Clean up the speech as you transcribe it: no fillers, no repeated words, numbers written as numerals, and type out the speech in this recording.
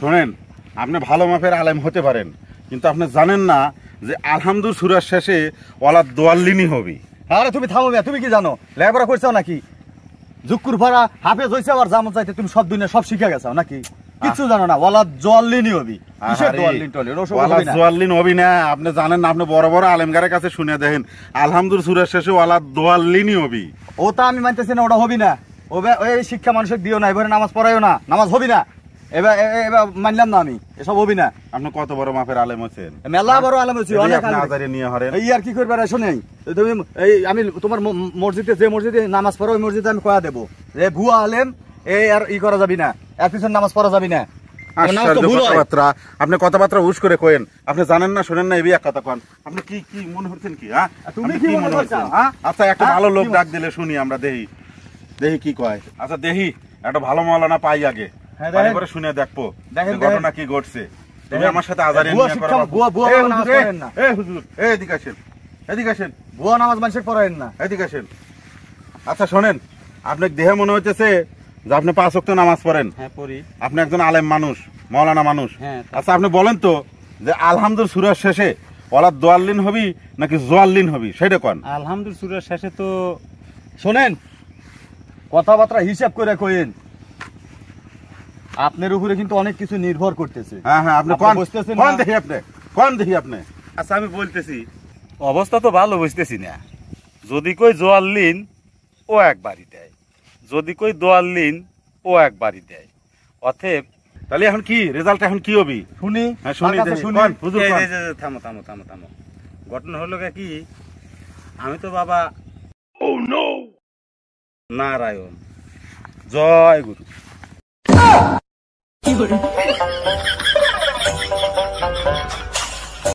শোনেন, আপনি ভালো মাপের আলেম হতে পারেন, কিন্তু আপনি জানেন না যে আলহামদুল সূরার শেষে ওয়ালা দোয়াল্লিনই হবে। আরে তুমি থামো মিয়া, তুমি কি জানো লেখাপড়া করছো নাকি? জুকুর ভাড়া হাফেজ হইছে আবার জামত চাইতে তুমি সব দুনিয়া সব শিখে গেছো নাকি? কিছু জানো না, ওয়ালা জোয়াল্লিনই হবি। কিসের দোয়াল্লিন টলিন ওসব ওয়ালা হবি না। দোয়াল্লিন হবি না, আপনি জানেন না, আপনি বড় বড় আলেমগারের কাছে শুনে দেখেন আলহামদুল সূরার শেষে ওয়ালা দোয়াল্লিনই হবি। ওটা আমি মানতেছি না, ওটা হবি না। ওই শিক্ষা মানুষের দিও না, এবারে নামাজ পড়াইও না, নামাজ হবি না। এবার এবার মানলাম না আমি, এসব হবি না। আপনি কত বড় মাপের আলেম আছেন, মেলা বড় আলেম হচ্ছি, অনেক আজারে নিয়ে হরেন। এই আর কি করবে শোনেই তুমি, এই আমি তোমার মসজিদে যে মসজিদে নামাজ পড়ো ওই মসজিদে আমি কয়া দেবো যে ভুয়া আলেম এই আর ই করা যাবি না, এর পিছনে নামাজ পড়া যাবি না। আপনি কথাবার্তা হুশ করে কয়েন, আপনি জানেন না শোনেন না, এই এক কথা কন। আপনি কি কি মনে হচ্ছেন কি? হ্যাঁ তুমি কি মনে করছো? আচ্ছা একটা ভালো লোক ডাক দিলে শুনি আমরা, দেখি দেখি কি কয়। আচ্ছা দেখি একটা ভালো মাওলানা পাই আগে, পরে শুনে দেখবো ঘটনা কি ঘটছে। তুমি আমার সাথে আজারে নিয়ে করো। এই হুজুর এদিকে আসেন, এদিকে আসেন। ভুয়া নামাজ মানুষের পড়ায়েন না, এদিকে আসেন। আচ্ছা শোনেন, আপনার দেহে মনে হইতেছে যে আপনি 5 ওয়াক্ত নামাজ পড়েন। হ্যাঁ পড়ি। আপনি একজন আলেম মানুষ, মাওলানা মানুষ। হ্যাঁ। আচ্ছা আপনি বলেন তো যে আলহামদুল সূরার শেষে ওয়ালা দোয়াল্লিন হবি নাকি জোয়াল্লিন হবি, সেটা কোন? আলহামদুল সূরার শেষে তো শোনেন, কথাবার্তা হিসাব করে কইেন, আপনার উপরে কিন্তু অনেক কিছু নির্ভর করতেছে। হ্যাঁ হ্যাঁ, আপনি কোন বুঝতেছেন কোন না? দেখি আপনি কোন দেখি আপনি। আচ্ছা আমি বলতেছি, অবস্থা তো ভালো বুঝতেছি না। যদি কই জোয়াল্লিন ও একবারই দেয়, যদি কই দোয়াল্লিন ও একবারই দেয়। অতএব তাহলে এখন কি রেজাল্ট, এখন কি হবি শুনি? হ্যাঁ শুনি কার কাছে দেখি, শুনি? কোন হুজুর এই কোন? যে, থামো থামো থামো থামো। ঘটনা হলো কি, আমি তো বাবা নারায়ণ, জয় গুরু।